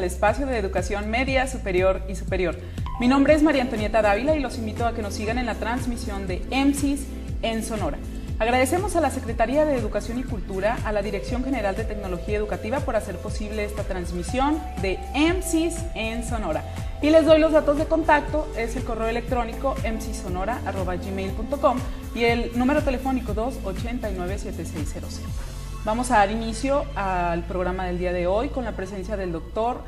al espacio de educación media, superior y superior. Mi nombre es María Antonieta Dávila y los invito a que nos sigan en la transmisión de EMSIS en Sonora. Agradecemos a la Secretaría de Educación y Cultura, a la Dirección General de Tecnología Educativa por hacer posible esta transmisión de EMSIS en Sonora. Y les doy los datos de contacto, es el correo electrónico emsisonora@gmail.com y el número telefónico 289-7600. Vamos a dar inicio al programa del día de hoy con la presencia del doctor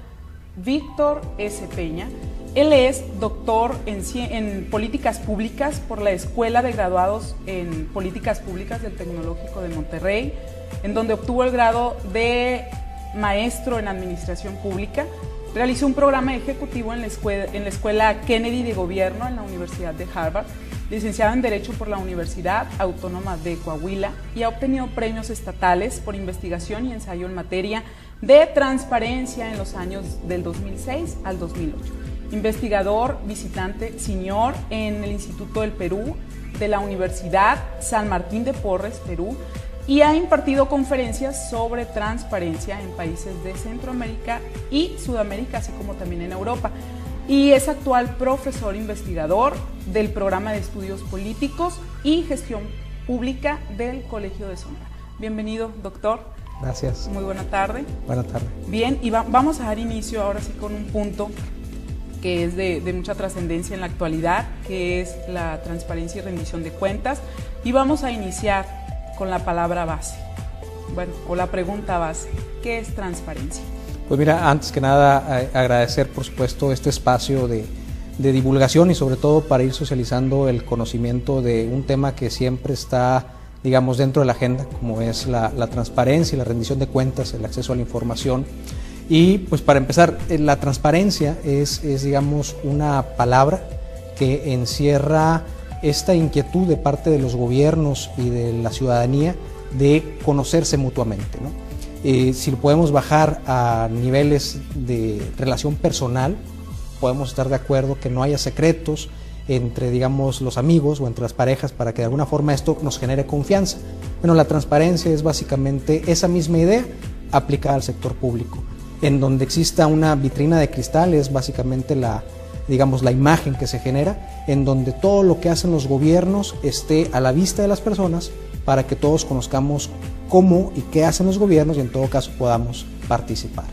Víctor S. Peña. Él es doctor en Políticas Públicas por la Escuela de Graduados en Políticas Públicas del Tecnológico de Monterrey, en donde obtuvo el grado de maestro en Administración Pública. Realizó un programa ejecutivo en la Escuela Kennedy de Gobierno en la Universidad de Harvard, licenciado en Derecho por la Universidad Autónoma de Coahuila y ha obtenido premios estatales por investigación y ensayo en materia de transparencia en los años del 2006 al 2008. Investigador visitante senior en el Instituto del Perú de la Universidad San Martín de Porres, Perú, y ha impartido conferencias sobre transparencia en países de Centroamérica y Sudamérica, así como también en Europa. Y es actual profesor investigador del Programa de Estudios Políticos y Gestión Pública del Colegio de Sonora. Bienvenido, doctor. Gracias. Muy buena tarde. Buena tarde. Bien, y vamos a dar inicio ahora sí con un punto que es de mucha trascendencia en la actualidad, que es la transparencia y rendición de cuentas. Y vamos a iniciar con la palabra base, o la pregunta base. ¿Qué es transparencia? Pues mira, antes que nada agradecer por supuesto este espacio de divulgación y sobre todo para ir socializando el conocimiento de un tema que siempre está, digamos, dentro de la agenda, como es la transparencia y la rendición de cuentas, el acceso a la información. Y pues para empezar, la transparencia es digamos una palabra que encierra esta inquietud de parte de los gobiernos y de la ciudadanía de conocerse mutuamente, ¿no? Si lo podemos bajar a niveles de relación personal, podemos estar de acuerdo que no haya secretos entre, digamos, los amigos o entre las parejas para que de alguna forma esto nos genere confianza. Bueno, la transparencia es básicamente esa misma idea aplicada al sector público, en donde exista una vitrina de cristal, es básicamente la imagen que se genera, en donde todo lo que hacen los gobiernos esté a la vista de las personas para que todos conozcamos cómo y qué hacen los gobiernos y en todo caso podamos participar.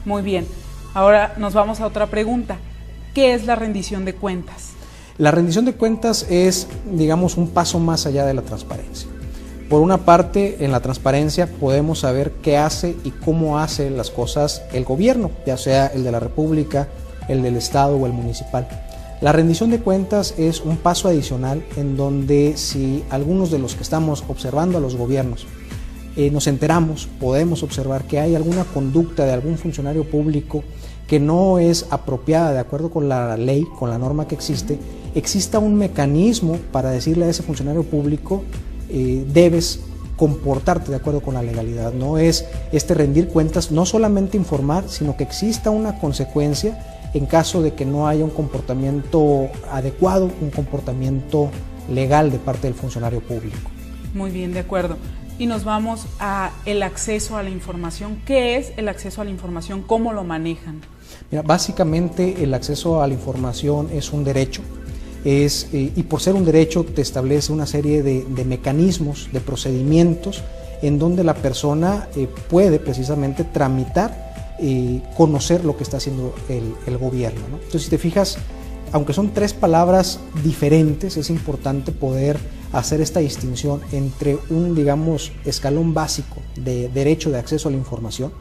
Muy bien, ahora nos vamos a otra pregunta. ¿Qué es la rendición de cuentas? La rendición de cuentas es, digamos, un paso más allá de la transparencia. Por una parte, en la transparencia podemos saber qué hace y cómo hace las cosas el gobierno, ya sea el de la República, el del Estado o el municipal. La rendición de cuentas es un paso adicional en donde si algunos de los que estamos observando a los gobiernos nos enteramos, podemos observar que hay alguna conducta de algún funcionario público que no es apropiada de acuerdo con la ley, con la norma que exista un mecanismo para decirle a ese funcionario público debes comportarte de acuerdo con la legalidad. No es rendir cuentas, no solamente informar, sino que exista una consecuencia en caso de que no haya un comportamiento adecuado, un comportamiento legal de parte del funcionario público. Muy bien, de acuerdo. Y nos vamos a el acceso a la información. ¿Qué es el acceso a la información? ¿Cómo lo manejan? Mira, básicamente el acceso a la información es un derecho. Y por ser un derecho te establece una serie de mecanismos, de procedimientos en donde la persona puede precisamente tramitar conocer lo que está haciendo el gobierno, ¿no? Entonces, si te fijas, aunque son tres palabras diferentes, es importante poder hacer esta distinción entre un, digamos, escalón básico de derecho de acceso a la información,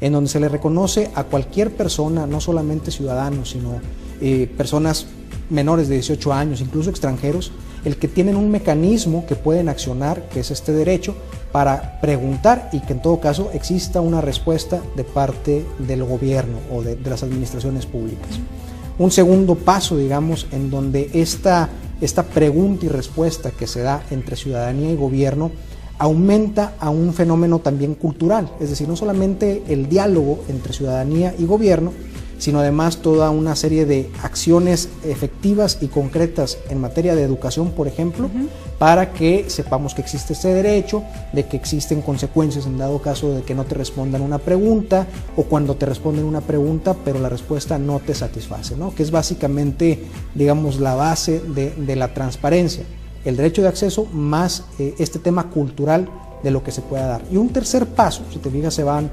en donde se le reconoce a cualquier persona, no solamente ciudadanos, sino personas menores de 18 años, incluso extranjeros, el que tienen un mecanismo que pueden accionar, que es este derecho, para preguntar y que en todo caso exista una respuesta de parte del gobierno o de las administraciones públicas. Un segundo paso, digamos, en donde esta pregunta y respuesta que se da entre ciudadanía y gobierno aumenta a un fenómeno también cultural, es decir, no solamente el diálogo entre ciudadanía y gobierno, sino además toda una serie de acciones efectivas y concretas en materia de educación, por ejemplo, para que sepamos que existe este derecho, de que existen consecuencias en dado caso de que no te respondan una pregunta, o cuando te responden una pregunta pero la respuesta no te satisface, ¿no? Que es básicamente, digamos, la base de la transparencia, el derecho de acceso más este tema cultural de lo que se pueda dar. Y un tercer paso, si te fijas, se van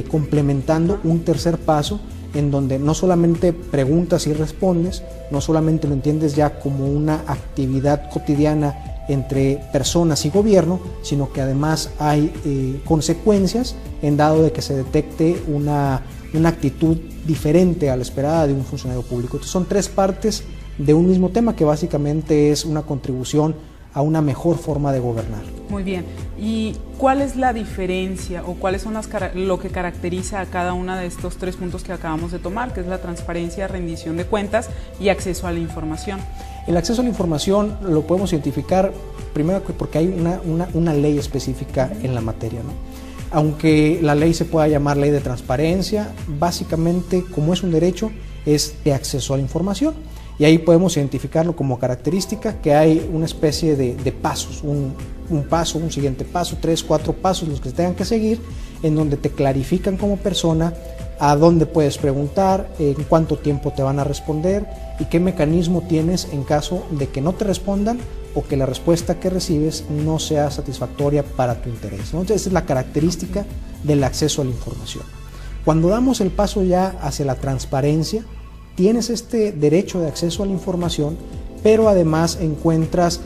complementando, un tercer paso en donde no solamente preguntas y respondes, no solamente lo entiendes ya como una actividad cotidiana entre personas y gobierno, sino que además hay consecuencias en dado de que se detecte una actitud diferente a la esperada de un funcionario público. Entonces son tres partes de un mismo tema que básicamente es una contribución a una mejor forma de gobernar. Muy bien. ¿Y cuál es la diferencia o cuáles son lo que caracteriza a cada uno de estos tres puntos que acabamos de tomar, que es la transparencia, rendición de cuentas y acceso a la información? El acceso a la información lo podemos identificar primero porque hay una ley específica en la materia, ¿no? Aunque la ley se pueda llamar ley de transparencia, básicamente, como es un derecho, es de acceso a la información. Y ahí podemos identificarlo como característica, que hay una especie de pasos, un paso, un siguiente paso, 3, 4 pasos los que se tengan que seguir, en donde te clarifican como persona a dónde puedes preguntar, en cuánto tiempo te van a responder y qué mecanismo tienes en caso de que no te respondan o que la respuesta que recibes no sea satisfactoria para tu interés, ¿no? Entonces, esa es la característica del acceso a la información. Cuando damos el paso ya hacia la transparencia, tienes este derecho de acceso a la información, pero además encuentras,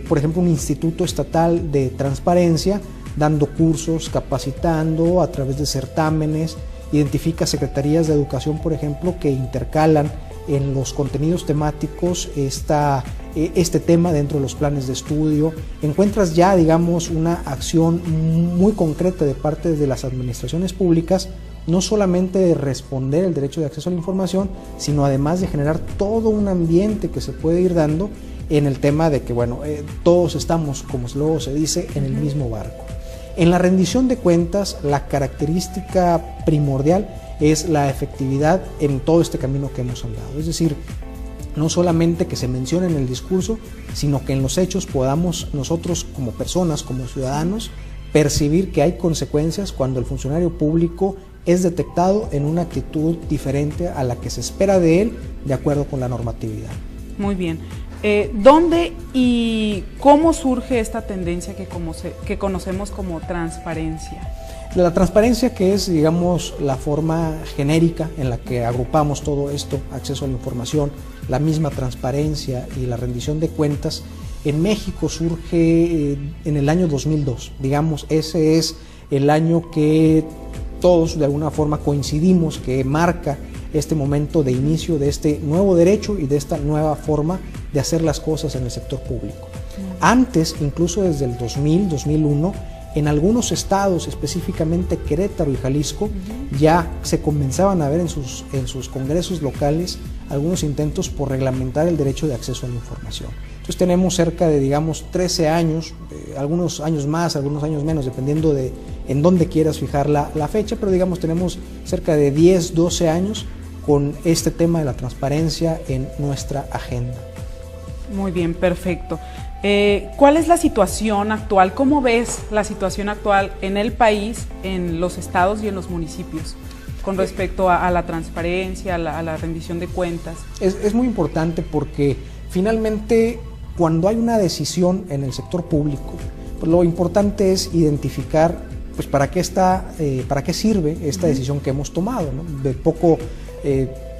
por ejemplo, un instituto estatal de transparencia dando cursos, capacitando a través de certámenes, identifica secretarías de educación, por ejemplo, que intercalan en los contenidos temáticos este tema dentro de los planes de estudio. Encuentras ya, digamos, una acción muy concreta de parte de las administraciones públicas, no solamente de responder el derecho de acceso a la información, sino además de generar todo un ambiente que se puede ir dando en el tema de que, bueno, todos estamos, como luego se dice, en el mismo barco. En la rendición de cuentas, la característica primordial es la efectividad en todo este camino que hemos andado. Es decir, no solamente que se mencione en el discurso, sino que en los hechos podamos nosotros como personas, como ciudadanos, percibir que hay consecuencias cuando el funcionario público es detectado en una actitud diferente a la que se espera de él de acuerdo con la normatividad. Muy bien. ¿Dónde y cómo surge esta tendencia que conocemos como transparencia? La transparencia, que es, digamos, la forma genérica en la que agrupamos todo esto, acceso a la información, la misma transparencia y la rendición de cuentas, en México surge en el año 2002. Digamos, ese es el año que todos de alguna forma coincidimos que marca este momento de inicio de este nuevo derecho y de esta nueva forma de hacer las cosas en el sector público. Antes, incluso desde el 2000, 2001, en algunos estados, específicamente Querétaro y Jalisco, ya se comenzaban a ver en sus congresos locales algunos intentos por reglamentar el derecho de acceso a la información. Entonces tenemos cerca de, digamos, 13 años, algunos años más, algunos años menos, dependiendo de en dónde quieras fijar la fecha, pero digamos tenemos cerca de 10, 12 años con este tema de la transparencia en nuestra agenda. Muy bien, perfecto. ¿Cuál es la situación actual? ¿Cómo ves la situación actual en el país, en los estados y en los municipios con respecto a la transparencia, a la rendición de cuentas? Es muy importante porque finalmente cuando hay una decisión en el sector público, pues lo importante es identificar pues para qué sirve esta decisión que hemos tomado, ¿no? De poco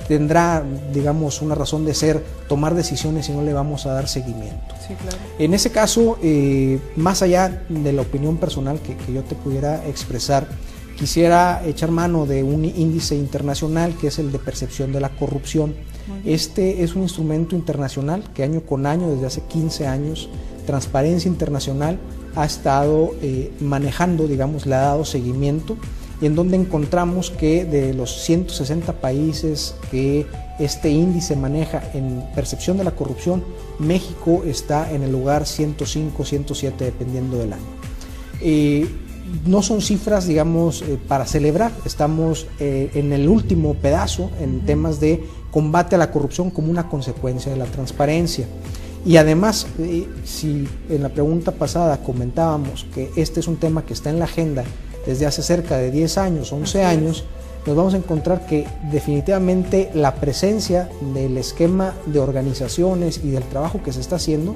tendrá, digamos, una razón de ser tomar decisiones y no le vamos a dar seguimiento. Sí, claro. En ese caso, más allá de la opinión personal que yo te pudiera expresar, quisiera echar mano de un índice internacional que es el de percepción de la corrupción. Este es un instrumento internacional que año con año, desde hace 15 años, Transparencia Internacional ha estado manejando, digamos, le ha dado seguimiento, y en donde encontramos que de los 160 países que este índice maneja en percepción de la corrupción, México está en el lugar 105, 107, dependiendo del año. no son cifras, digamos, para celebrar. Estamos en el último pedazo en temas de combate a la corrupción como una consecuencia de la transparencia. Y además, si en la pregunta pasada comentábamos que este es un tema que está en la agenda desde hace cerca de 10 años, 11 años, nos vamos a encontrar que definitivamente la presencia del esquema de organizaciones y del trabajo que se está haciendo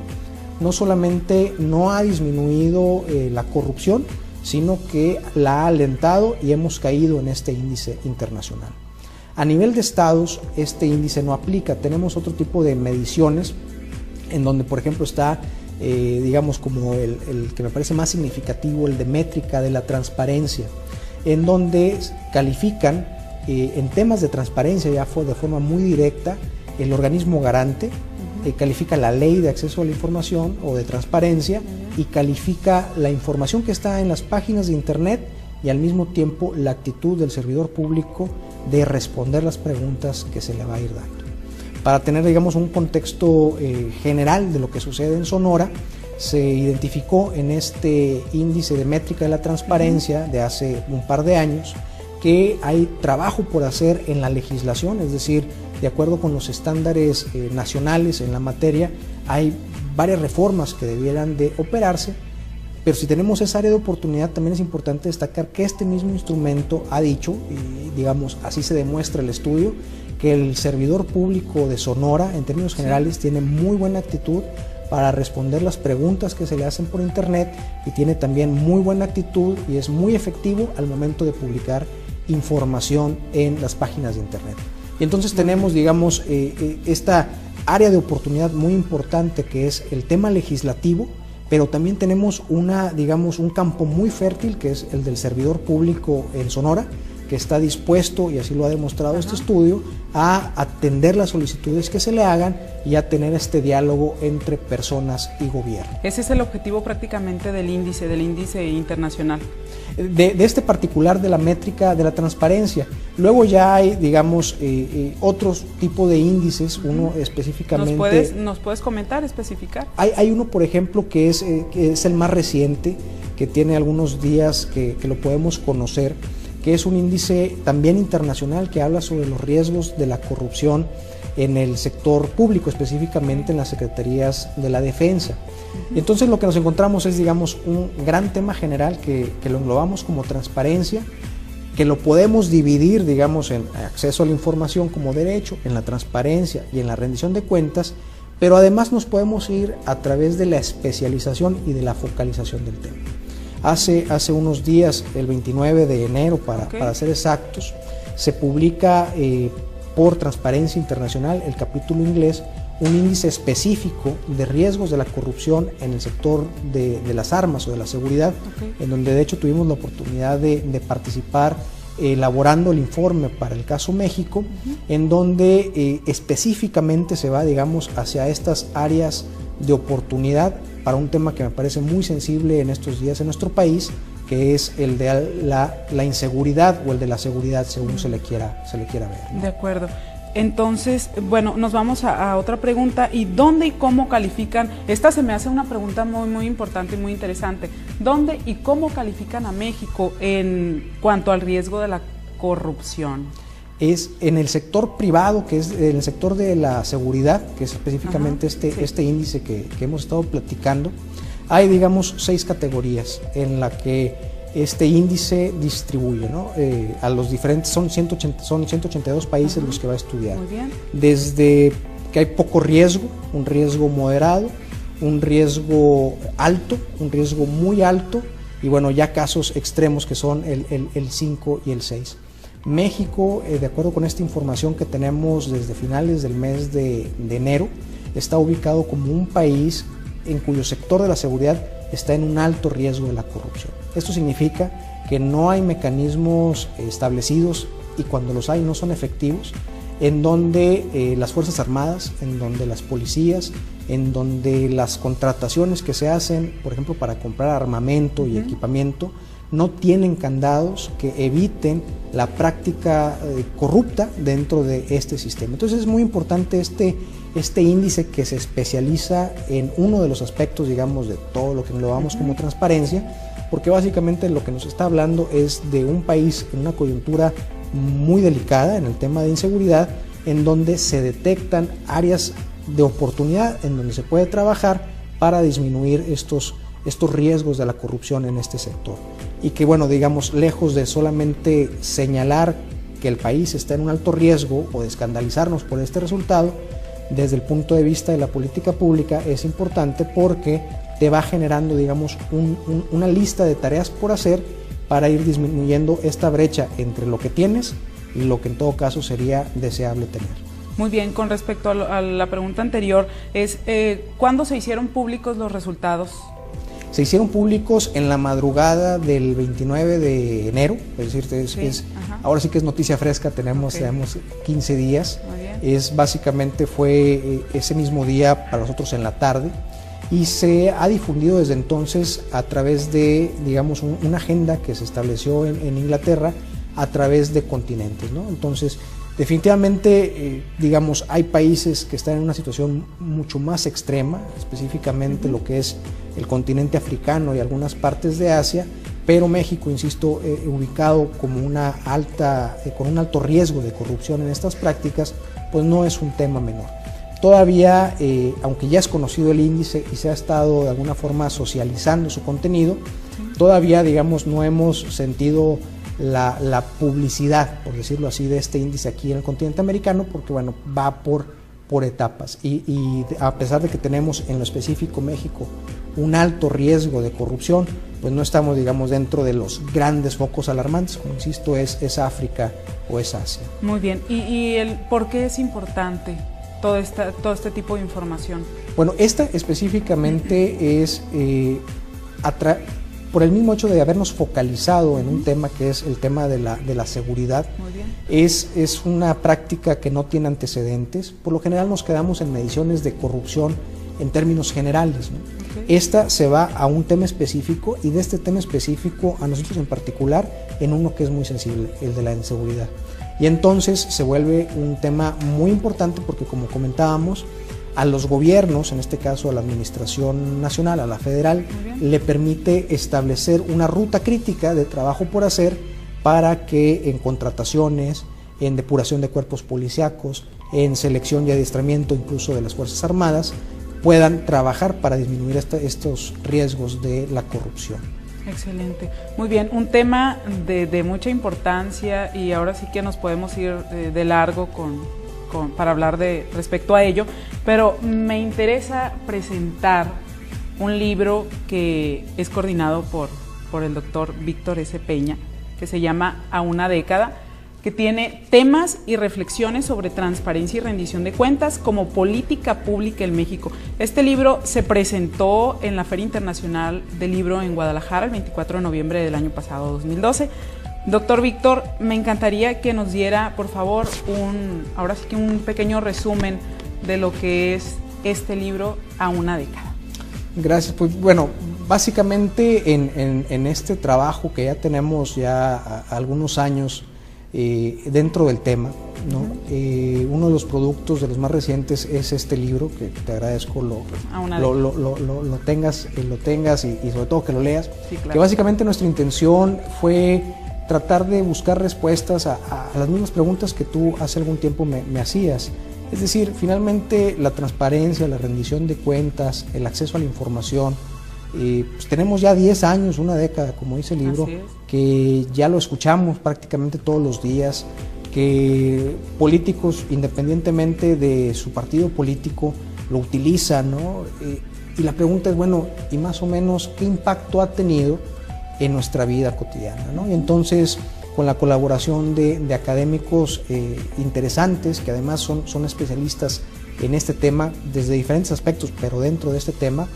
no solamente no ha disminuido la corrupción, sino que la ha alentado y hemos caído en este índice internacional. A nivel de estados, este índice no aplica. Tenemos otro tipo de mediciones en donde, por ejemplo, está, digamos, como el que me parece más significativo, el de métrica de la transparencia, en donde califican en temas de transparencia ya de forma muy directa el organismo garante, califica la ley de acceso a la información o de transparencia y califica la información que está en las páginas de internet y al mismo tiempo la actitud del servidor público de responder las preguntas que se le va a ir dando. Para tener, digamos, un contexto general de lo que sucede en Sonora, se identificó en este índice de métrica de la transparencia de hace un par de años que hay trabajo por hacer en la legislación, es decir, de acuerdo con los estándares nacionales en la materia, hay varias reformas que debieran de operarse, pero si tenemos esa área de oportunidad también es importante destacar que este mismo instrumento ha dicho, y digamos así se demuestra el estudio, que el servidor público de Sonora en términos generales tiene muy buena actitud para responder las preguntas que se le hacen por internet y tiene también muy buena actitud y es muy efectivo al momento de publicar información en las páginas de internet. Y entonces tenemos, digamos, esta área de oportunidad muy importante que es el tema legislativo, pero también tenemos digamos, un campo muy fértil que es el del servidor público en Sonora, que está dispuesto, y así lo ha demostrado este estudio, a atender las solicitudes que se le hagan y a tener este diálogo entre personas y gobierno. Ese es el objetivo prácticamente del índice internacional. De este particular de la métrica de la transparencia. Luego ya hay, digamos, otros tipos de índices, uno específicamente... ¿Nos puedes comentar, especificar? Hay uno, por ejemplo, que es el más reciente, que tiene algunos días que lo podemos conocer, que es un índice también internacional que habla sobre los riesgos de la corrupción en el sector público, específicamente en las secretarías de la defensa. Entonces lo que nos encontramos es, digamos, un gran tema general que lo englobamos como transparencia, que lo podemos dividir, digamos, en acceso a la información como derecho, en la transparencia y en la rendición de cuentas, pero además nos podemos ir a través de la especialización y de la focalización del tema. Hace unos días, el 29 de enero, para ser exactos, se publica por Transparencia Internacional, el capítulo inglés, un índice específico de riesgos de la corrupción en el sector de las armas o de la seguridad, en donde de hecho tuvimos la oportunidad de participar elaborando el informe para el caso México, en donde específicamente se va, digamos, hacia estas áreas de oportunidad para un tema que me parece muy sensible en estos días en nuestro país, que es el de la inseguridad o el de la seguridad, según se le quiera ver, ¿no? De acuerdo. Entonces, bueno, nos vamos a otra pregunta. ¿Y dónde y cómo califican? Esta se me hace una pregunta muy, muy importante y muy interesante. ¿Dónde y cómo califican a México en cuanto al riesgo de la corrupción? Es en el sector privado, que es en el sector de la seguridad, que es específicamente este índice que hemos estado platicando. Hay, digamos, 6 categorías en la que este índice distribuye, ¿no? A los diferentes, son 182 países los que va a estudiar. Muy bien. Desde que hay poco riesgo, un riesgo moderado, un riesgo alto, un riesgo muy alto, y bueno, ya casos extremos que son el 5 y el 6. México, de acuerdo con esta información que tenemos desde finales del mes de enero, está ubicado como un país en cuyo sector de la seguridad está en un alto riesgo de la corrupción. Esto significa que no hay mecanismos establecidos, y cuando los hay no son efectivos, en donde las Fuerzas Armadas, en donde las policías, en donde las contrataciones que se hacen, por ejemplo, para comprar armamento y equipamiento, no tienen candados que eviten la práctica corrupta dentro de este sistema. Entonces es muy importante este índice que se especializa en uno de los aspectos, digamos, de todo lo que englobamos como transparencia, porque básicamente lo que nos está hablando es de un país en una coyuntura muy delicada en el tema de inseguridad, en donde se detectan áreas de oportunidad en donde se puede trabajar para disminuir estos riesgos de la corrupción en este sector. Y que, bueno, digamos, lejos de solamente señalar que el país está en un alto riesgo o de escandalizarnos por este resultado, desde el punto de vista de la política pública es importante porque te va generando, digamos, una lista de tareas por hacer para ir disminuyendo esta brecha entre lo que tienes y lo que en todo caso sería deseable tener. Muy bien, con respecto a la pregunta anterior, ¿cuándo se hicieron públicos los resultados? Se hicieron públicos en la madrugada del 29 de enero, es decir, ahora sí que es noticia fresca, tenemos 15 días, básicamente fue ese mismo día para nosotros en la tarde, y se ha difundido desde entonces a través de, digamos, una agenda que se estableció en Inglaterra a través de continentes, ¿no? Entonces, definitivamente, digamos, hay países que están en una situación mucho más extrema, específicamente lo que es el continente africano y algunas partes de Asia, pero México, insisto, ubicado como con un alto riesgo de corrupción en estas prácticas, pues no es un tema menor. Todavía, aunque ya es conocido el índice y se ha estado de alguna forma socializando su contenido, todavía, digamos, no hemos sentido la publicidad, por decirlo así, de este índice aquí en el continente americano, porque bueno, va por etapas y a pesar de que tenemos en lo específico México un alto riesgo de corrupción, pues no estamos, digamos, dentro de los grandes focos alarmantes, como insisto, es África o es Asia. Muy bien, ¿y por qué es importante todo este tipo de información? Bueno, esta específicamente es por el mismo hecho de habernos focalizado en un tema que es el tema de la seguridad. Muy bien. Es una práctica que no tiene antecedentes. Por lo general nos quedamos en mediciones de corrupción en términos generales, ¿no? Esta se va a un tema específico, y de este tema específico a nosotros en particular en uno que es muy sensible, el de la inseguridad. Y entonces se vuelve un tema muy importante porque, como comentábamos, a los gobiernos, en este caso a la administración nacional, a la federal, le permite establecer una ruta crítica de trabajo por hacer para que en contrataciones, en depuración de cuerpos policíacos, en selección y adiestramiento incluso de las Fuerzas Armadas, puedan trabajar para disminuir estos riesgos de la corrupción. Excelente. Muy bien, un tema de mucha importancia, y ahora sí que nos podemos ir de largo para hablar respecto a ello, pero me interesa presentar un libro que es coordinado por el doctor Víctor S. Peña, que se llama A una década, que tiene temas y reflexiones sobre transparencia y rendición de cuentas como política pública en México. Este libro se presentó en la Feria Internacional del Libro en Guadalajara el 24 de noviembre del año pasado, 2012. Doctor Víctor, me encantaría que nos diera, por favor, ahora sí que un pequeño resumen de lo que es este libro A una década. Gracias. Pues bueno, básicamente en este trabajo que ya tenemos ya algunos años dentro del tema, ¿no? Uno de los productos de los más recientes es este libro, que te agradezco lo tengas y sobre todo que lo leas. Sí, claro. Que básicamente nuestra intención fue tratar de buscar respuestas a las mismas preguntas que tú hace algún tiempo me hacías. Es decir, finalmente la transparencia, la rendición de cuentas, el acceso a la información, pues tenemos ya 10 años, una década, como dice el libro, que ya lo escuchamos prácticamente todos los días, que políticos, independientemente de su partido político, lo utilizan, ¿no? Y la pregunta es, bueno, y más o menos, ¿qué impacto ha tenido en nuestra vida cotidiana, ¿no? Y entonces, con la colaboración de académicos interesantes, que además son especialistas en este tema desde diferentes aspectos, pero dentro de este tema,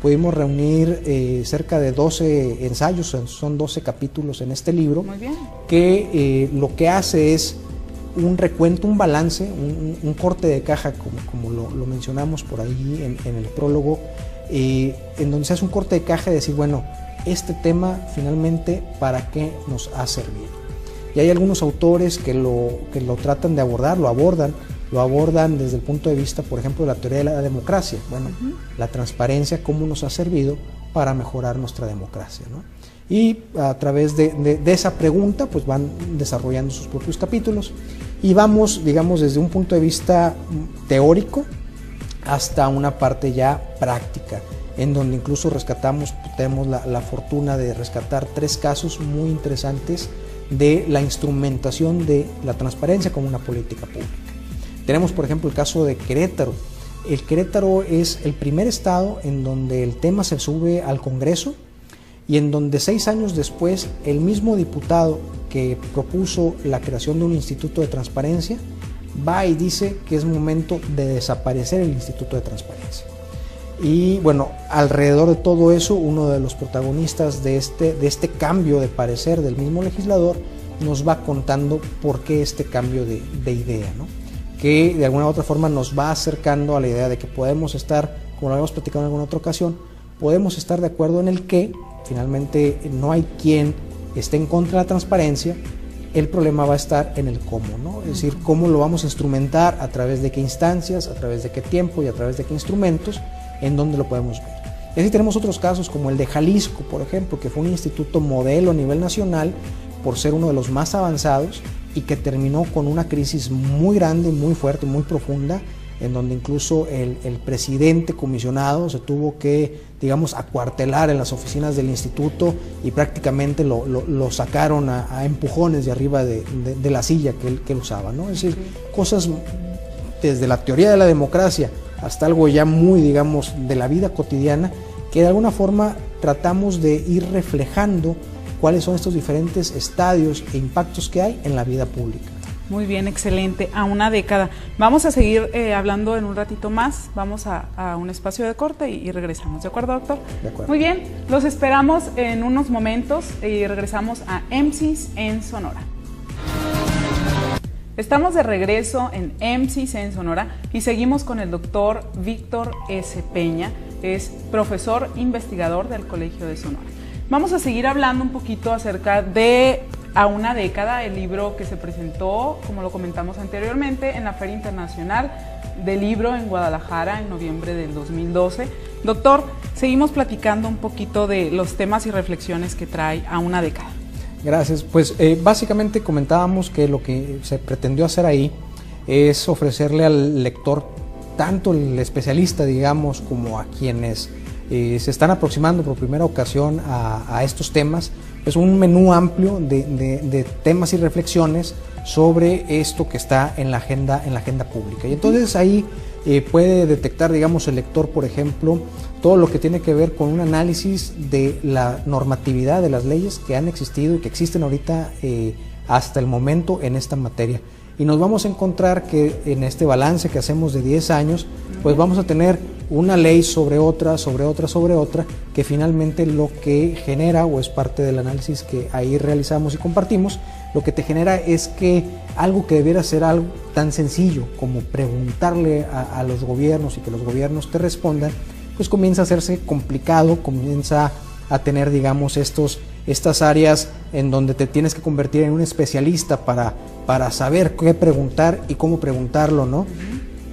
pudimos reunir cerca de 12 ensayos, son 12 capítulos en este libro. Muy bien. Que lo que hace es un recuento, un balance, un corte de caja, como lo mencionamos por ahí en el prólogo, en donde se hace un corte de caja y decir, bueno, este tema finalmente, ¿para qué nos ha servido? Y hay algunos autores que lo tratan de abordar, lo abordan desde el punto de vista, por ejemplo, de la teoría de la democracia. Bueno, la transparencia, cómo nos ha servido para mejorar nuestra democracia, ¿no? y a través de esa pregunta pues van desarrollando sus propios capítulos y vamos, digamos, desde un punto de vista teórico hasta una parte ya práctica, en donde incluso tenemos la fortuna de rescatar 3 casos muy interesantes de la instrumentación de la transparencia como una política pública. Tenemos, por ejemplo, el caso de Querétaro. El Querétaro es el primer estado en donde el tema se sube al Congreso y en donde 6 años después el mismo diputado que propuso la creación de un instituto de transparencia va y dice que es momento de desaparecer el Instituto de Transparencia. Y bueno, alrededor de todo eso, uno de los protagonistas de este cambio de parecer del mismo legislador nos va contando por qué este cambio de idea, ¿no? Que de alguna u otra forma nos va acercando a la idea de que podemos estar, como lo habíamos platicado en alguna otra ocasión, podemos estar de acuerdo en el que finalmente no hay quien esté en contra de la transparencia. El problema va a estar en el cómo, ¿no? Es decir, cómo lo vamos a instrumentar, a través de qué instancias, a través de qué tiempo y a través de qué instrumentos, en dónde lo podemos ver. Y así tenemos otros casos como el de Jalisco, por ejemplo, que fue un instituto modelo a nivel nacional por ser uno de los más avanzados y que terminó con una crisis muy grande, muy fuerte, muy profunda, en donde incluso el presidente comisionado se tuvo que, digamos, acuartelar en las oficinas del instituto y prácticamente lo sacaron a empujones de arriba de la silla que él usaba, ¿no? Es decir, cosas desde la teoría de la democracia hasta algo ya muy, digamos, de la vida cotidiana, que de alguna forma tratamos de ir reflejando cuáles son estos diferentes estadios e impactos que hay en la vida pública. Muy bien, excelente, a una década. Vamos a seguir hablando en un ratito más, vamos a un espacio de corte y regresamos, ¿de acuerdo, doctor? De acuerdo. Muy bien, los esperamos en unos momentos y regresamos a EMSIS en Sonora. Estamos de regreso en EMSIS en Sonora y seguimos con el doctor Víctor S. Peña, es profesor investigador del Colegio de Sonora. Vamos a seguir hablando un poquito acerca de A una década, el libro que se presentó, como lo comentamos anteriormente, en la Feria Internacional del Libro en Guadalajara en noviembre del 2012. Doctor, seguimos platicando un poquito de los temas y reflexiones que trae A una década. Gracias. Pues básicamente comentábamos que lo que se pretendió hacer ahí es ofrecerle al lector, tanto el especialista, digamos, como a quienes se están aproximando por primera ocasión a estos temas, pues un menú amplio de temas y reflexiones sobre esto que está en la agenda pública. Y entonces ahí puede detectar, digamos, el lector, por ejemplo, todo lo que tiene que ver con un análisis de la normatividad de las leyes que han existido y que existen ahorita hasta el momento en esta materia. Y nos vamos a encontrar que en este balance que hacemos de 10 años, pues vamos a tener una ley sobre otra, que finalmente lo que genera, o es parte del análisis que ahí realizamos y compartimos, lo que te genera es que algo que debiera ser algo tan sencillo como preguntarle a los gobiernos y que los gobiernos te respondan, pues comienza a hacerse complicado, comienza a tener, digamos, estas áreas en donde te tienes que convertir en un especialista para saber qué preguntar y cómo preguntarlo, ¿no?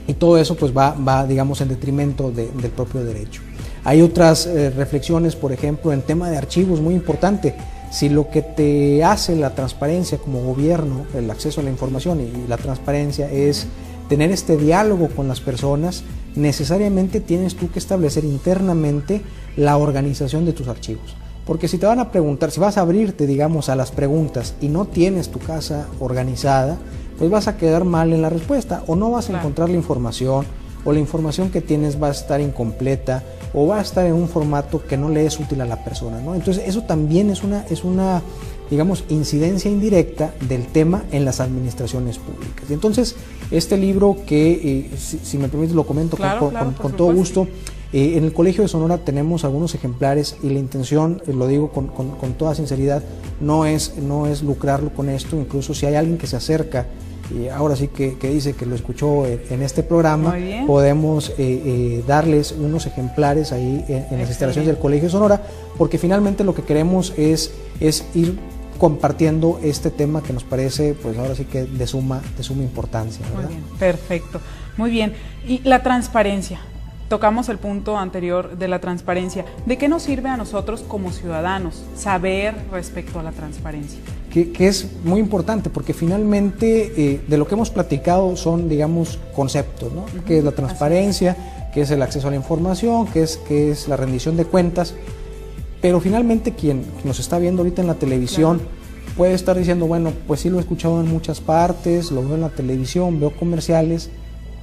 Y todo eso pues va digamos, en detrimento del propio derecho. Hay otras reflexiones, por ejemplo, en tema de archivos, muy importante. Si lo que te hace la transparencia como gobierno, el acceso a la información y la transparencia es tener este diálogo con las personas, necesariamente tienes tú que establecer internamente la organización de tus archivos. Porque si te van a preguntar, si vas a abrirte, digamos, a las preguntas y no tienes tu casa organizada, pues vas a quedar mal en la respuesta, o no vas a encontrar la información, o la información que tienes va a estar incompleta, o va a estar en un formato que no le es útil a la persona, ¿no? Entonces eso también es una digamos, incidencia indirecta del tema en las administraciones públicas. Y entonces este libro que, si me permite lo comento con todo gusto, en el Colegio de Sonora tenemos algunos ejemplares y la intención, lo digo con toda sinceridad, no es lucrarlo con esto. Incluso si hay alguien que se acerca y ahora sí que dice que lo escuchó en este programa, podemos darles unos ejemplares ahí en las instalaciones del Colegio de Sonora, porque finalmente lo que queremos es ir compartiendo este tema que nos parece, pues ahora sí que de suma importancia, ¿verdad? Muy bien, perfecto, muy bien. Y la transparencia tocamos el punto anterior de la transparencia. ¿De qué nos sirve a nosotros como ciudadanos saber respecto a la transparencia? Que es muy importante, porque finalmente de lo que hemos platicado son, digamos, conceptos, ¿no? ¿Qué es la transparencia? ¿Qué es el acceso a la información? ¿Qué es la rendición de cuentas? Pero finalmente quien nos está viendo ahorita en la televisión puede estar diciendo, bueno, pues sí lo he escuchado en muchas partes, lo veo en la televisión, veo comerciales,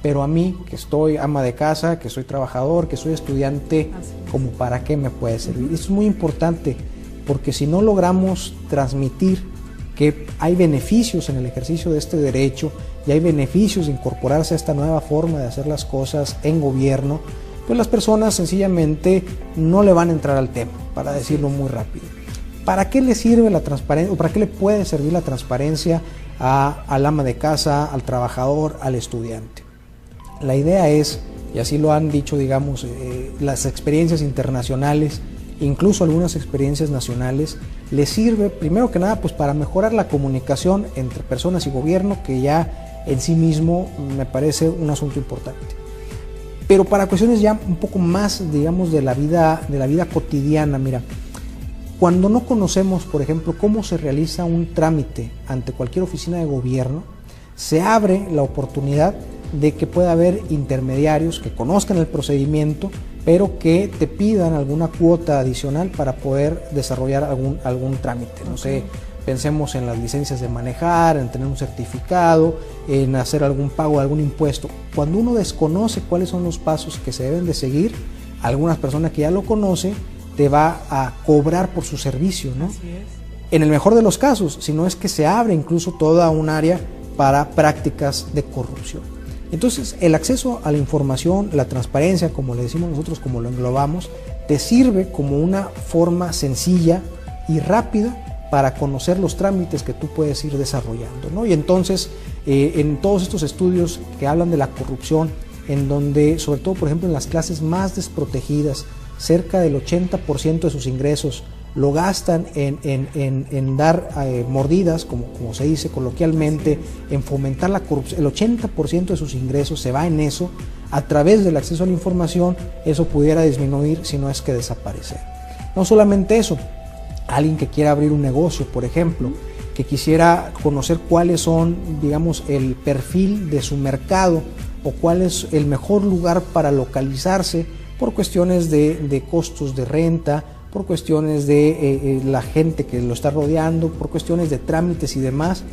pero a mí, que estoy ama de casa, que soy trabajador, que soy estudiante, ¿como para qué me puede servir? Eso es muy importante, porque si no logramos transmitir que hay beneficios en el ejercicio de este derecho y hay beneficios de incorporarse a esta nueva forma de hacer las cosas en gobierno, pues las personas sencillamente no le van a entrar al tema, para decirlo muy rápido. ¿Para qué le sirve la transparencia o para qué le puede servir la transparencia al ama de casa, al trabajador, al estudiante? La idea es, y así lo han dicho, digamos, las experiencias internacionales, incluso algunas experiencias nacionales, le sirve primero que nada pues para mejorar la comunicación entre personas y gobierno, que ya en sí mismo me parece un asunto importante. Pero para cuestiones ya un poco más, digamos, de la vida cotidiana, mira, cuando no conocemos, por ejemplo, cómo se realiza un trámite ante cualquier oficina de gobierno, se abre la oportunidad de que pueda haber intermediarios que conozcan el procedimiento, pero que te pidan alguna cuota adicional para poder desarrollar algún trámite. No sé, pensemos en las licencias de manejar, en tener un certificado, en hacer algún pago de algún impuesto. Cuando uno desconoce cuáles son los pasos que se deben de seguir, algunas personas que ya lo conocen te va a cobrar por su servicio, ¿no? Así es. En el mejor de los casos, si no es que se abre incluso toda un área para prácticas de corrupción. Entonces, el acceso a la información, la transparencia, como le decimos nosotros, como lo englobamos, te sirve como una forma sencilla y rápida para conocer los trámites que tú puedes ir desarrollando, ¿no? Y entonces, en todos estos estudios que hablan de la corrupción, en donde, sobre todo, por ejemplo, en las clases más desprotegidas, cerca del 80% de sus ingresos lo gastan en dar mordidas, como se dice coloquialmente, en fomentar la corrupción. El 80% de sus ingresos se va en eso. A través del acceso a la información, eso pudiera disminuir, si no es que desaparecer. No solamente eso, alguien que quiera abrir un negocio, por ejemplo, que quisiera conocer cuáles son, digamos, el perfil de su mercado o cuál es el mejor lugar para localizarse por cuestiones de costos de renta, por cuestiones de la gente que lo está rodeando, por cuestiones de trámites y demás,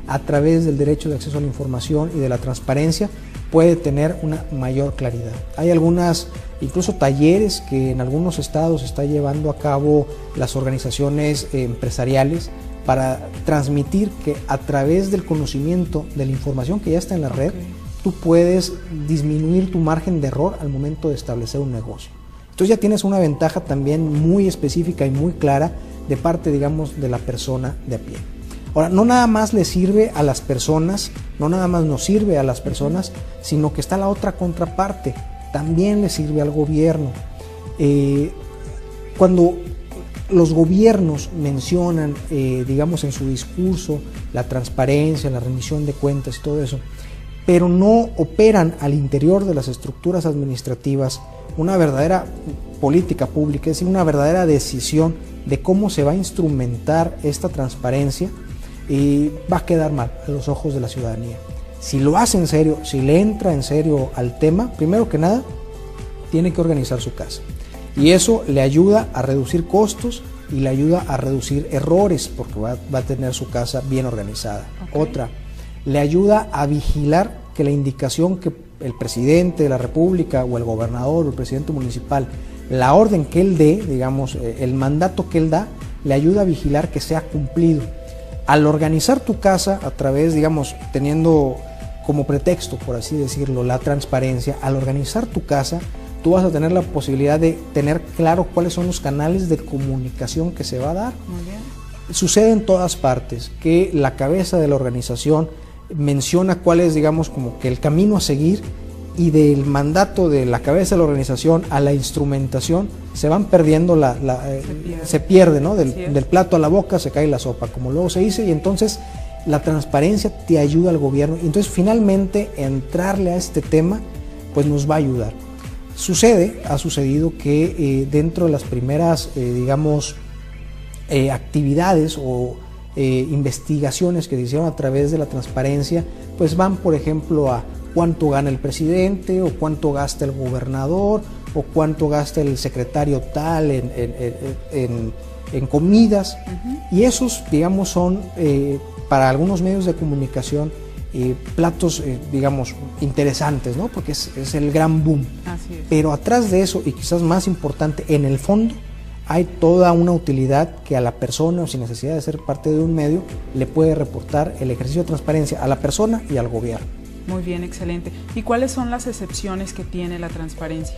a través del derecho de acceso a la información y de la transparencia puede tener una mayor claridad. Hay algunas, incluso talleres que en algunos estados está llevando a cabo las organizaciones empresariales para transmitir que a través del conocimiento de la información que ya está en la red, tú puedes disminuir tu margen de error al momento de establecer un negocio. Entonces ya tienes una ventaja también muy específica y muy clara de parte, digamos, de la persona de a pie. Ahora, no nada más le sirve a las personas, no nada más nos sirve a las personas, sino que está la otra contraparte, también le sirve al gobierno. Cuando los gobiernos mencionan, digamos, en su discurso la transparencia, la rendición de cuentas y todo eso, pero no operan al interior de las estructuras administrativas una verdadera política pública, es decir, una verdadera decisión de cómo se va a instrumentar esta transparencia, y va a quedar mal a los ojos de la ciudadanía. Si lo hace en serio, si le entra en serio al tema, primero que nada, tiene que organizar su casa. Y eso le ayuda a reducir costos y le ayuda a reducir errores, porque va a tener su casa bien organizada. Otra, le ayuda a vigilar que la indicación que el presidente de la República o el gobernador o el presidente municipal, la orden que él dé, digamos, el mandato que él da, le ayuda a vigilar que sea cumplido. Al organizar tu casa a través, digamos, teniendo como pretexto, por así decirlo, la transparencia, al organizar tu casa, tú vas a tener la posibilidad de tener claro cuáles son los canales de comunicación que se va a dar. Muy bien. Sucede en todas partes que la cabeza de la organización menciona cuál es, digamos, como que el camino a seguir, y del mandato de la cabeza de la organización a la instrumentación se van perdiendo, se pierde, ¿no? Del plato a la boca se cae la sopa, como luego se dice, y entonces la transparencia te ayuda al gobierno, y entonces finalmente entrarle a este tema pues nos va a ayudar. ha sucedido que dentro de las primeras, actividades o investigaciones que se hicieron a través de la transparencia, pues van, por ejemplo, a cuánto gana el presidente, o cuánto gasta el gobernador, o cuánto gasta el secretario tal en comidas. Y esos, digamos, son para algunos medios de comunicación platos, interesantes, ¿no? Porque es el gran boom. Así es. Pero atrás de eso, y quizás más importante, en el fondo, hay toda una utilidad que a la persona, o sin necesidad de ser parte de un medio, le puede reportar el ejercicio de transparencia a la persona y al gobierno. Muy bien, excelente. ¿Y cuáles son las excepciones que tiene la transparencia?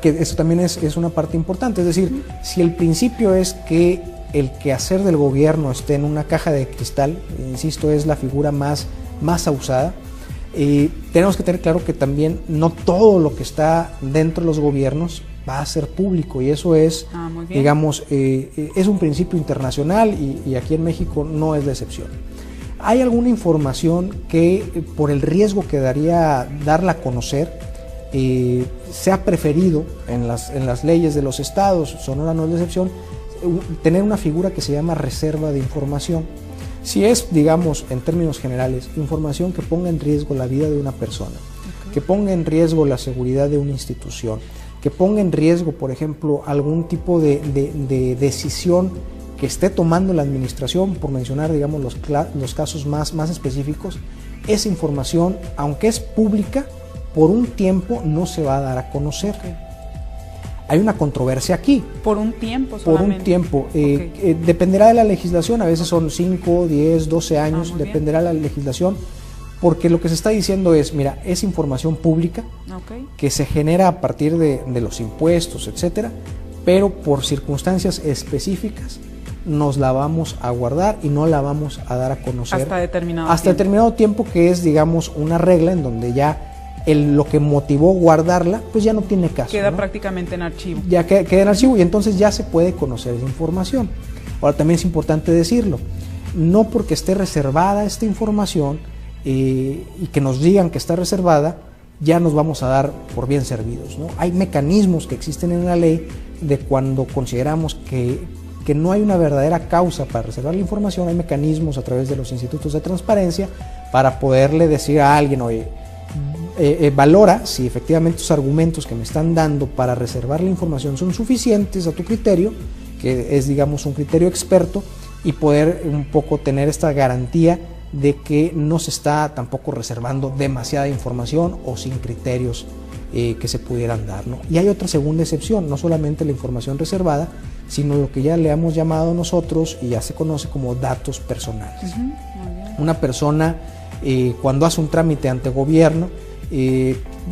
Que eso también es una parte importante. Es decir, si el principio es que el quehacer del gobierno esté en una caja de cristal, insisto, es la figura más usada, tenemos que tener claro que también no todo lo que está dentro de los gobiernos va a ser público, y eso es, es un principio internacional, y aquí en México no es la excepción. Hay alguna información que por el riesgo que daría darla a conocer, se ha preferido en las leyes de los estados, Sonora no es la excepción, tener una figura que se llama reserva de información. Si es, en términos generales, información que ponga en riesgo la vida de una persona, que ponga en riesgo la seguridad de una institución, que ponga en riesgo, por ejemplo, algún tipo de decisión que esté tomando la administración, por mencionar, los casos más específicos, esa información, aunque es pública, por un tiempo no se va a dar a conocer. Hay una controversia aquí. Por un tiempo solamente. Por un tiempo. Dependerá de la legislación, a veces son 5, 10, 12 años, dependerá de la legislación, porque lo que se está diciendo es, mira, es información pública que se genera a partir de los impuestos, etcétera, pero por circunstancias específicas nos la vamos a guardar y no la vamos a dar a conocer hasta determinado tiempo, que es, una regla en donde ya lo que motivó guardarla, pues ya no tiene caso. Queda prácticamente en archivo. Ya queda en archivo, y entonces ya se puede conocer esa información. Ahora, también es importante decirlo, no porque esté reservada esta información y que nos digan que está reservada, ya nos vamos a dar por bien servidos, ¿no? Hay mecanismos que existen en la ley de cuando consideramos que no hay una verdadera causa para reservar la información. Hay mecanismos a través de los institutos de transparencia para poderle decir a alguien, oye, valora si efectivamente los argumentos que me están dando para reservar la información son suficientes a tu criterio, que es, un criterio experto, y poder un poco tener esta garantía de que no se está tampoco reservando demasiada información o sin criterios que se pudieran dar, ¿no? Y hay otra segunda excepción, no solamente la información reservada, sino lo que ya le hemos llamado nosotros y ya se conoce como datos personales. Una persona, cuando hace un trámite ante gobierno,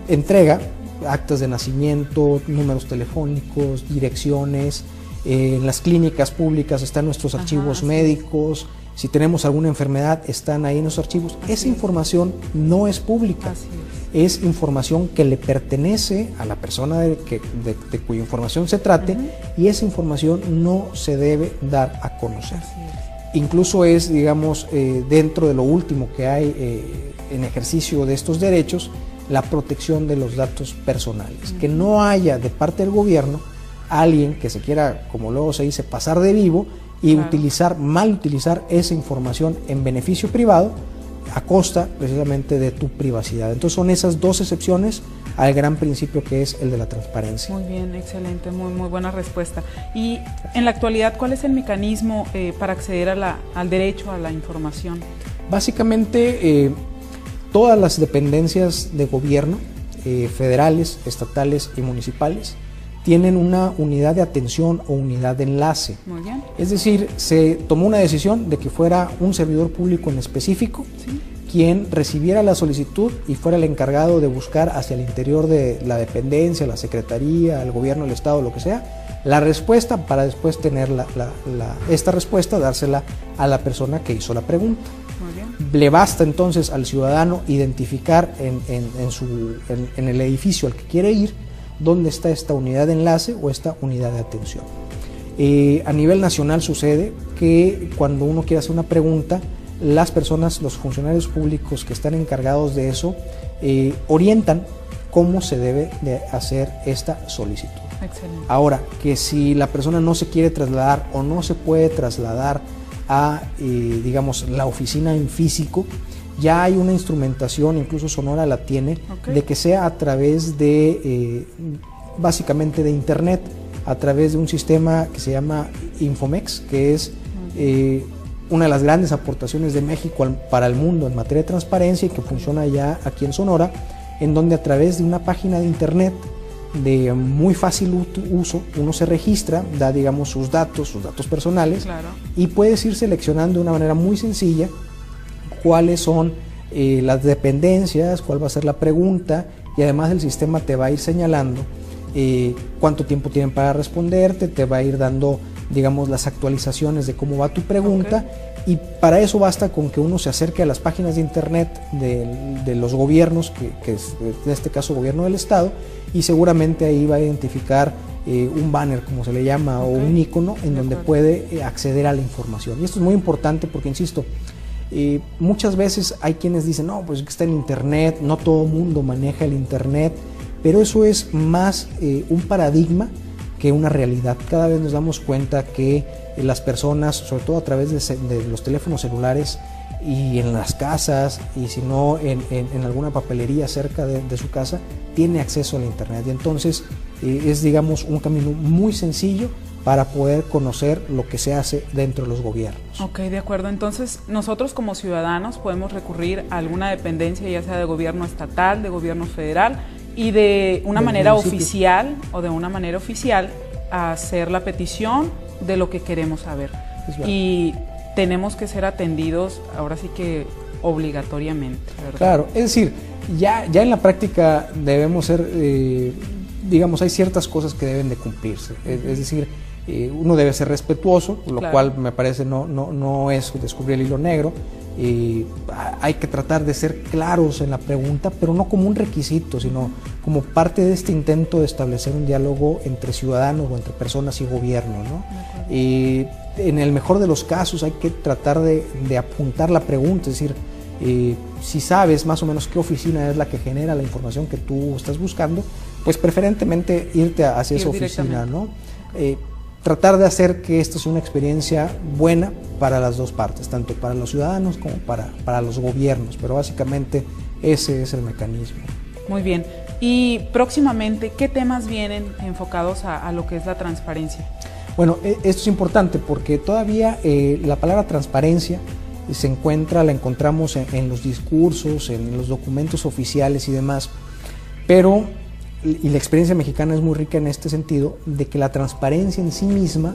entrega actas de nacimiento, números telefónicos, direcciones, en las clínicas públicas están nuestros archivos médicos, si tenemos alguna enfermedad están ahí en los archivos. Esa información no es pública, es información que le pertenece a la persona de cuya información se trate, y esa información no se debe dar a conocer. Incluso es, dentro de lo último que hay en ejercicio de estos derechos, la protección de los datos personales. Que no haya de parte del gobierno alguien que se quiera, como luego se dice, pasar de vivo y mal utilizar esa información en beneficio privado a costa precisamente de tu privacidad. Entonces son esas dos excepciones al gran principio que es el de la transparencia. Muy bien, excelente, muy buena respuesta. Y en la actualidad, ¿cuál es el mecanismo para acceder al derecho a la información? Básicamente, todas las dependencias de gobierno, federales, estatales y municipales, tienen una unidad de atención o unidad de enlace. Muy bien. Es decir, se tomó una decisión de que fuera un servidor público en específico quien recibiera la solicitud y fuera el encargado de buscar hacia el interior de la dependencia, la secretaría, el gobierno del estado, lo que sea, la respuesta, para después tener esta respuesta, dársela a la persona que hizo la pregunta. Muy bien. Le basta entonces al ciudadano identificar en el edificio al que quiere ir dónde está esta unidad de enlace o esta unidad de atención. A nivel nacional sucede que cuando uno quiere hacer una pregunta, las personas, los funcionarios públicos que están encargados de eso, orientan cómo se debe de hacer esta solicitud. Excelente. Ahora, que si la persona no se quiere trasladar o no se puede trasladar a, digamos, la oficina en físico, ya hay una instrumentación, incluso Sonora la tiene, de que sea a través de, básicamente de internet, a través de un sistema que se llama Infomex, que es una de las grandes aportaciones de México para el mundo en materia de transparencia y que funciona ya aquí en Sonora, en donde a través de una página de internet de muy fácil uso, uno se registra, da, digamos, sus datos personales, y puedes ir seleccionando de una manera muy sencilla cuáles son las dependencias, cuál va a ser la pregunta, y además el sistema te va a ir señalando cuánto tiempo tienen para responderte, te va a ir dando, digamos, las actualizaciones de cómo va tu pregunta, y para eso basta con que uno se acerque a las páginas de internet de los gobiernos, que es en este caso gobierno del estado, y seguramente ahí va a identificar un banner, como se le llama, o un icono en donde puede acceder a la información. Y esto es muy importante porque, insisto, muchas veces hay quienes dicen, no, pues está en internet, no todo el mundo maneja el internet, pero eso es más un paradigma que una realidad. Cada vez nos damos cuenta que las personas, sobre todo a través de los teléfonos celulares y en las casas, y si no en alguna papelería cerca de su casa, tiene acceso al internet. Y entonces es, digamos, un camino muy sencillo para poder conocer lo que se hace dentro de los gobiernos. Ok, de acuerdo. Entonces, nosotros como ciudadanos podemos recurrir a alguna dependencia, ya sea de gobierno estatal, de gobierno federal, y de una manera oficial o de una manera oficial a hacer la petición de lo que queremos saber. Y tenemos que ser atendidos, ahora sí que obligatoriamente, ¿verdad? Claro, es decir, ya en la práctica debemos ser, digamos, hay ciertas cosas que deben de cumplirse. Es decir, uno debe ser respetuoso, lo cual me parece no es descubrir el hilo negro. Hay que tratar de ser claros en la pregunta, pero no como un requisito, sino como parte de este intento de establecer un diálogo entre ciudadanos o entre personas y gobierno, ¿no? En el mejor de los casos hay que tratar de apuntar la pregunta, es decir, si sabes más o menos qué oficina es la que genera la información que tú estás buscando, pues preferentemente irte hacia esa oficina, ¿no? Tratar de hacer que esto sea una experiencia buena para las dos partes, tanto para los ciudadanos como para los gobiernos, pero básicamente ese es el mecanismo. Muy bien. Y próximamente, ¿qué temas vienen enfocados a lo que es la transparencia? Bueno, esto es importante porque todavía la palabra transparencia la encontramos en los discursos, en los documentos oficiales y demás, pero y la experiencia mexicana es muy rica en este sentido, de que la transparencia en sí misma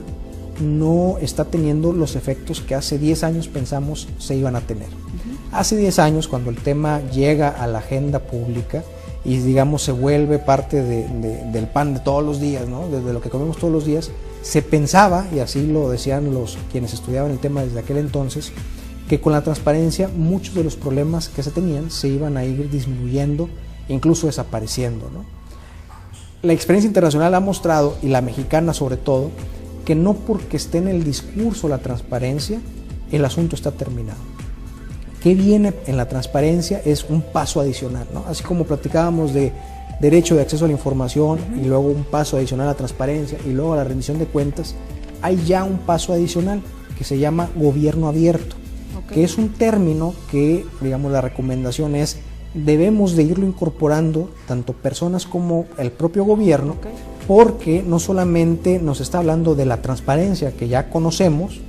no está teniendo los efectos que hace 10 años pensamos se iban a tener. Hace 10 años, cuando el tema llega a la agenda pública y, digamos, se vuelve parte del pan de todos los días, ¿no? Desde lo que comemos todos los días, se pensaba, y así lo decían quienes estudiaban el tema desde aquel entonces, que con la transparencia muchos de los problemas que se tenían se iban a ir disminuyendo, incluso desapareciendo, ¿no? La experiencia internacional ha mostrado, y la mexicana sobre todo, que no porque esté en el discurso la transparencia, el asunto está terminado. ¿Qué viene en la transparencia? Es un paso adicional, ¿no? Así como platicábamos de derecho de acceso a la información y luego un paso adicional a la transparencia y luego a la rendición de cuentas, hay ya un paso adicional que se llama gobierno abierto, que es un término que, digamos, la recomendación es debemos de irlo incorporando tanto personas como el propio gobierno, porque no solamente nos está hablando de la transparencia que ya conocemos,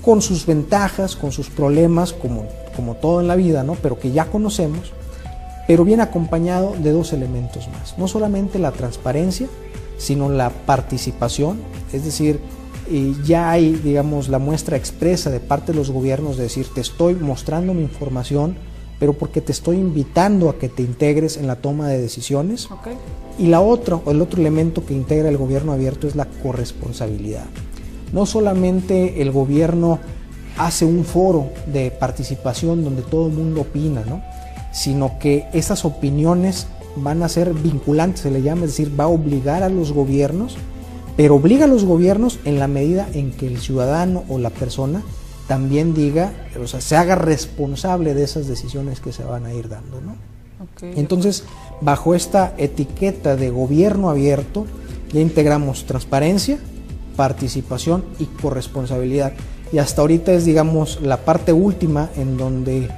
con sus ventajas, con sus problemas, como todo en la vida, ¿no? Pero que ya conocemos, pero viene acompañado de dos elementos más, no solamente la transparencia, sino la participación, es decir, ya hay, digamos, la muestra expresa de parte de los gobiernos de decir, te estoy mostrando mi información, pero porque te estoy invitando a que te integres en la toma de decisiones. Y el otro elemento que integra el gobierno abierto es la corresponsabilidad. No solamente el gobierno hace un foro de participación donde todo el mundo opina, ¿no? Sino que esas opiniones van a ser vinculantes, se le llama, es decir, va a obligar a los gobiernos, pero obliga a los gobiernos en la medida en que el ciudadano o la persona también diga, o sea, se haga responsable de esas decisiones que se van a ir dando, ¿no? Okay. Entonces, bajo esta etiqueta de gobierno abierto, ya integramos transparencia, participación y corresponsabilidad. Y hasta ahorita es, digamos, la parte última en donde,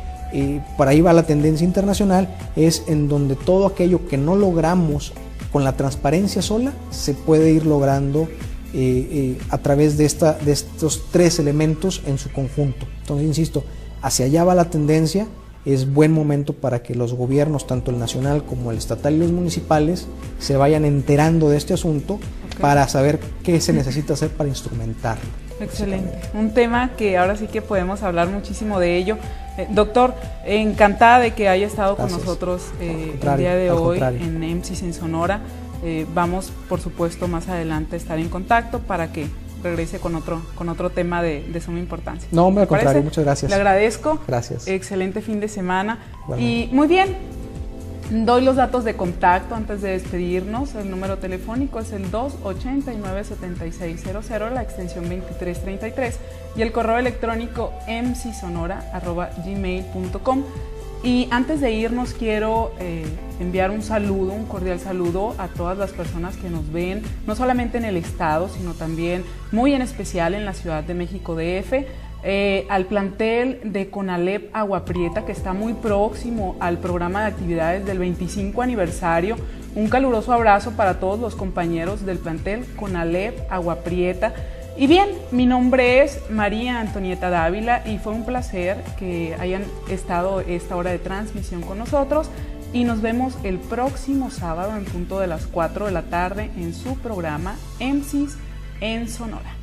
por ahí va la tendencia internacional, es en donde todo aquello que no logramos con la transparencia sola, se puede ir logrando a través de estos tres elementos en su conjunto. Entonces, insisto, hacia allá va la tendencia. Es buen momento para que los gobiernos, tanto el nacional como el estatal y los municipales, se vayan enterando de este asunto, para saber qué se necesita hacer para instrumentarlo. Excelente, un tema que ahora sí que podemos hablar muchísimo de ello. Doctor, encantada de que haya estado con nosotros el día de hoy en EMSIS en Sonora. Vamos, por supuesto, más adelante a estar en contacto para que regrese con otro tema de suma importancia. No, hombre, al contrario, muchas gracias. Le agradezco. Gracias. Excelente fin de semana. Bueno. Y muy bien, doy los datos de contacto antes de despedirnos. El número telefónico es el 289-7600, la extensión 2333, y el correo electrónico emsisonora@gmail.com. Y antes de irnos quiero enviar un cordial saludo a todas las personas que nos ven, no solamente en el estado, sino también muy en especial en la Ciudad de México DF, al plantel de CONALEP Agua Prieta, que está muy próximo al programa de actividades del 25 aniversario. Un caluroso abrazo para todos los compañeros del plantel CONALEP Agua Prieta. Y bien, mi nombre es María Antonieta Dávila y fue un placer que hayan estado esta hora de transmisión con nosotros, y nos vemos el próximo sábado en punto de las 4 de la tarde en su programa EMSIS en Sonora.